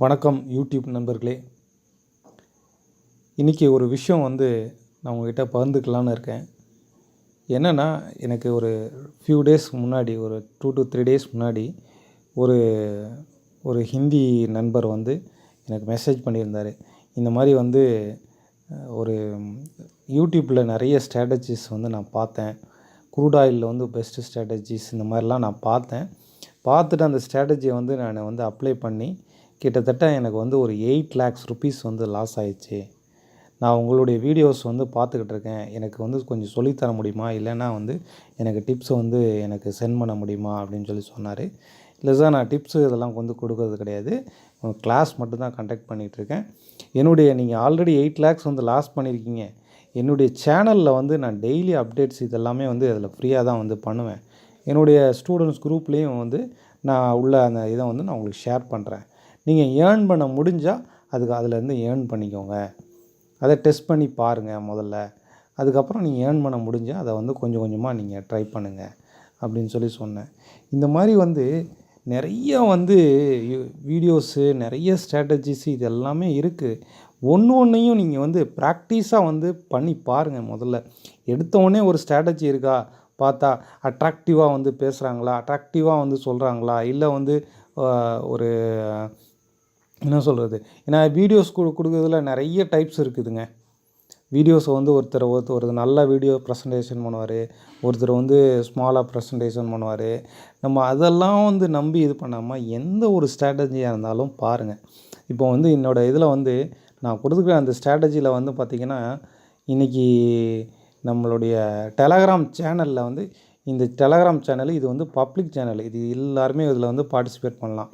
வணக்கம் யூடியூப் நண்பர்களே. இன்றைக்கி ஒரு விஷயம் நான் உங்கள்கிட்ட பகிர்ந்துக்கலான்னு இருக்கேன். என்னென்னா, எனக்கு ஒரு ஃபியூ டேஸ் முன்னாடி, ஒரு 2 to 3 டேஸ் முன்னாடி ஒரு ஒரு ஹிந்தி நண்பர் எனக்கு மெசேஜ் பண்ணியிருந்தார். இந்த மாதிரி ஒரு யூடியூப்பில் நிறைய ஸ்ட்ராட்டஜிஸ் நான் பார்த்தேன். க்ரூட் ஆயிலில் பெஸ்ட்டு ஸ்ட்ராட்டஜிஸ் இந்த மாதிரிலாம் நான் பார்த்தேன். பார்த்துட்டு அந்த ஸ்ட்ராட்டஜியை நான் அப்ளை பண்ணி கிட்டத்தட்ட எனக்கு ஒரு 8 lakhs rupees லாஸ் ஆயிடுச்சு. நான் உங்களுடைய வீடியோஸ் பார்த்துக்கிட்டு இருக்கேன். எனக்கு கொஞ்சம் சொல்லித்தர முடியுமா? இல்லைன்னா எனக்கு டிப்ஸ் எனக்கு சென்ட் பண்ண முடியுமா? அப்படின்னு சொல்லி சொன்னார். இல்லை சார், நான் டிப்ஸு இதெல்லாம் கொடுக்கறது கிடையாது. கிளாஸ் மட்டும்தான் கண்டக்ட் பண்ணிகிட்ருக்கேன். நீங்கள் ஆல்ரெடி 8 lakhs லாஸ் பண்ணியிருக்கீங்க. என்னுடைய சேனலில் நான் டெய்லி அப்டேட்ஸ் இதெல்லாமே அதில் ஃப்ரீயாக தான் பண்ணுவேன். என்னுடைய ஸ்டூடெண்ட்ஸ் குரூப்லேயும் நான் உள்ள அந்த இதை நான் உங்களுக்கு ஷேர் பண்ணுறேன். நீங்கள் ஏர்ன் பண்ண முடிஞ்சால் அதிலேருந்து ஏர்ன் பண்ணிக்கோங்க. அதை டெஸ்ட் பண்ணி பாருங்கள் முதல்ல. அதுக்கப்புறம் நீங்கள் ஏர்ன் பண்ண முடிஞ்சால் அதை கொஞ்சம் கொஞ்சமாக நீங்கள் ட்ரை பண்ணுங்கள் அப்படின்னு சொல்லி சொன்னேன். இந்த மாதிரி நிறைய வீடியோஸு, நிறைய ஸ்ட்ராட்டஜிஸ் இது எல்லாமே இருக்குது. ஒன்றையும் நீங்கள் ப்ராக்டிஸாக பண்ணி பாருங்கள். முதல்ல எடுத்தோடனே ஒரு ஸ்ட்ராட்டஜி இருக்கா பார்த்தா அட்ராக்டிவாக பேசுகிறாங்களா, அட்ராக்டிவாக சொல்கிறாங்களா, இல்லை ஒரு என்ன சொல்கிறது, ஏன்னா வீடியோஸ் கொடுக்குறதுல நிறைய டைப்ஸ் இருக்குதுங்க. வீடியோஸை ஒருத்தர் நல்ல வீடியோ ப்ரெசன்டேஷன் பண்ணுவார், ஒருத்தர் ஸ்மாலாக ப்ரெசன்டேஷன் பண்ணுவார். நம்ம அதெல்லாம் நம்பி இது பண்ணாமல் எந்த ஒரு ஸ்ட்ராட்டஜியாக இருந்தாலும் பாருங்கள். இப்போ என்னோடய இதில் நான் கொடுத்துருக்குற அந்த ஸ்ட்ராட்டஜியில் பார்த்திங்கன்னா, இன்றைக்கி நம்மளுடைய டெலகிராம் சேனலில் இந்த டெலகிராம் சேனல் இது பப்ளிக் சேனல். இது எல்லாருமே இதில் பார்ட்டிசிபேட் பண்ணலாம்.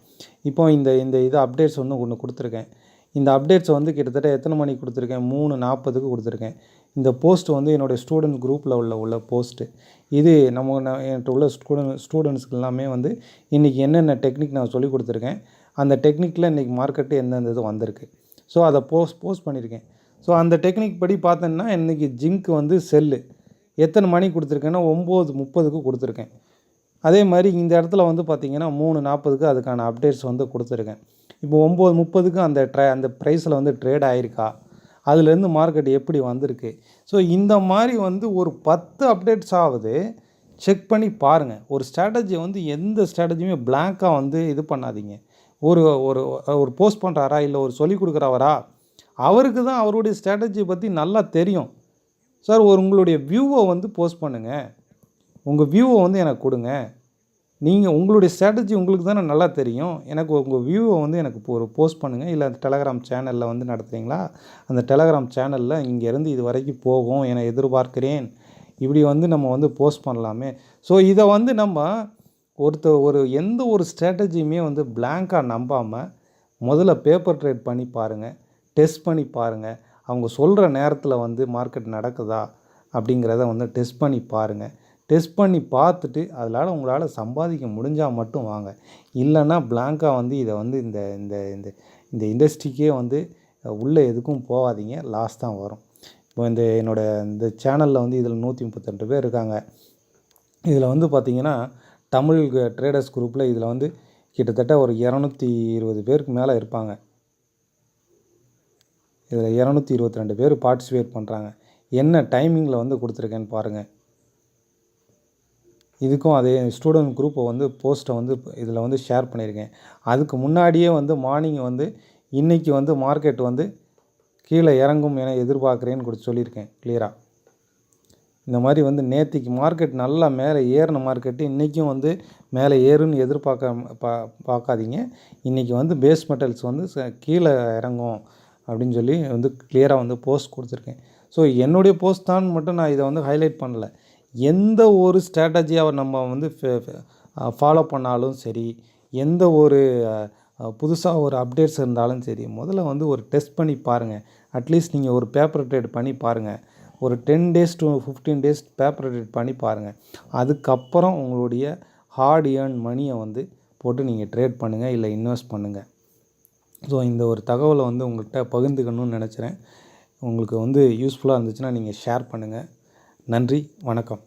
இப்போ இந்த இது அப்டேட்ஸ் ஒன்று கொடுத்துருக்கேன். இந்த அப்டேட்ஸை கிட்டத்தட்ட எத்தனை மணிக்கு கொடுத்துருக்கேன்? 3:40க்கு கொடுத்துருக்கேன். இந்த போஸ்ட்டு என்னுடைய ஸ்டூடெண்ட் குரூப்பில் உள்ள போஸ்ட்டு. இது என்கிட்ட உள்ள ஸ்டூடெண்ட்ஸ்க்கு எல்லாமே இன்றைக்கி என்னென்ன டெக்னிக் நான் சொல்லிக் கொடுத்துருக்கேன். அந்த டெக்னிக்கில் இன்றைக்கி மார்க்கெட்டு எந்தெந்த இது வந்திருக்கு. ஸோ அதை போஸ்ட் பண்ணியிருக்கேன். ஸோ அந்த டெக்னிக் படி பார்த்தோன்னா இன்றைக்கி ஜிங்க் செல்லு எத்தனை மணிக்கு கொடுத்துருக்கேன்னா 9:30க்கு கொடுத்துருக்கேன். அதே மாதிரி இந்த இடத்துல பார்த்திங்கன்னா 3:40க்கு அதுக்கான அப்டேட்ஸ் கொடுத்துருக்கேன். இப்போ 9:30க்கு அந்த ப்ரைஸில் ட்ரேட் ஆகிருக்கா, அதுலேருந்து மார்க்கெட் எப்படி வந்திருக்கு. ஸோ இந்த மாதிரி ஒரு 10 அப்டேட்ஸ் ஆகுது செக் பண்ணி பாருங்கள். ஒரு ஸ்ட்ராட்டஜியை எந்த ஸ்ட்ராட்டஜியுமே பிளாங்காக இது பண்ணாதீங்க. ஒரு ஒரு ஒரு போஸ்ட் பண்ணுறாரா, இல்லை ஒரு சொல்லிக் கொடுக்குறவரா, அவருக்கு தான் அவருடைய ஸ்ட்ராட்டஜியை பற்றி நல்லா தெரியும். சார், உங்களுடைய வியூவை போஸ்ட் பண்ணுங்கள். உங்கள் வியூவை எனக்கு கொடுங்க. நீங்கள் உங்களுடைய ஸ்ட்ராட்டஜி உங்களுக்கு தானே நல்லா தெரியும். எனக்கு உங்கள் வியூவை எனக்கு ஒரு போஸ்ட் பண்ணுங்கள். இல்லை அந்த டெலகிராம் சேனலில் நடத்துகிறீங்களா, அந்த டெலகிராம் சேனலில் இங்கேருந்து இது வரைக்கும் போகும் என எதிர்பார்க்கிறேன். இப்படி நம்ம போஸ்ட் பண்ணலாமே. ஸோ இதை நம்ம எந்த ஒரு ஸ்ட்ராட்டஜியுமே பிளாங்காக நம்பாமல் முதல்ல பேப்பர் ட்ரேட் பண்ணி பாருங்கள், டெஸ்ட் பண்ணி பாருங்கள். அவங்க சொல்கிற நேரத்தில் மார்க்கெட் நடக்குதா அப்படிங்கிறத டெஸ்ட் பண்ணி பாருங்கள். டெஸ்ட் பண்ணி பார்த்துட்டு அதனால் உங்களால் சம்பாதிக்க முடிஞ்சால் மட்டும் வாங்க. இல்லைன்னா பிளாங்காக இதை இந்த இந்த இந்த இந்த இண்டஸ்ட்ரிக்கே உள்ளே எதுக்கும் போகாதீங்க. லாஸ் தான் வரும். இப்போ என்னோடய இந்த சேனலில் இதில் 132 பேர் இருக்காங்க. இதில் பார்த்திங்கன்னா தமிழ் ட்ரேடர்ஸ் குரூப்பில் இதில் கிட்டத்தட்ட ஒரு 220 பேருக்கு மேலே இருப்பாங்க. இதில் 222 பேர் பார்ட்டிசிபேட் பண்ணுறாங்க. என்ன டைமிங்கில் கொடுத்துருக்கேன்னு பாருங்கள். இதுக்கும் அதே ஸ்டூடெண்ட் குரூப்பை போஸ்ட்டை இதில் ஷேர் பண்ணியிருக்கேன். அதுக்கு முன்னாடியே மார்னிங் இன்றைக்கி மார்க்கெட் கீழே இறங்கும் என எதிர்பார்க்குறேன்னு சொல்லியிருக்கேன் கிளியராக. இந்த மாதிரி நேற்றுக்கு மார்க்கெட் நல்லா மேலே ஏறின மார்க்கெட்டு இன்றைக்கும் மேலே ஏறுன்னு பார்க்காதீங்க. இன்றைக்கி பேஸ் மெட்டல்ஸ் கீழே இறங்கும் அப்படின்னு சொல்லி கிளியராக போஸ்ட் கொடுத்துருக்கேன். ஸோ என்னுடைய போஸ்ட் தான் மட்டும் நான் இதை ஹைலைட் பண்ணல. எந்த ஒரு ஸ்ட்ராட்டஜியாக நம்ம ஃபாலோ பண்ணாலும் சரி, எந்த ஒரு புதுசாக ஒரு அப்டேட்ஸ் இருந்தாலும் சரி, முதல்ல ஒரு டெஸ்ட் பண்ணி பாருங்கள். அட்லீஸ்ட் நீங்கள் ஒரு பேப்பர் ட்ரேட் பண்ணி பாருங்கள். ஒரு 10 days to 15 days paper trade பண்ணி பாருங்கள். அதுக்கப்புறம் உங்களுடைய ஹார்ட் ஏர்ன் மணியை போட்டு நீங்கள் ட்ரேட் பண்ணுங்கள், இல்லை இன்வெஸ்ட் பண்ணுங்கள். ஸோ இந்த ஒரு தகவலை உங்கள்கிட்ட பகிர்ந்துக்கணும்னு நினக்கிறேன். உங்களுக்கு யூஸ்ஃபுல்லாக இருந்துச்சுன்னா நீங்கள் ஷேர் பண்ணுங்கள். நன்றி, வணக்கம்.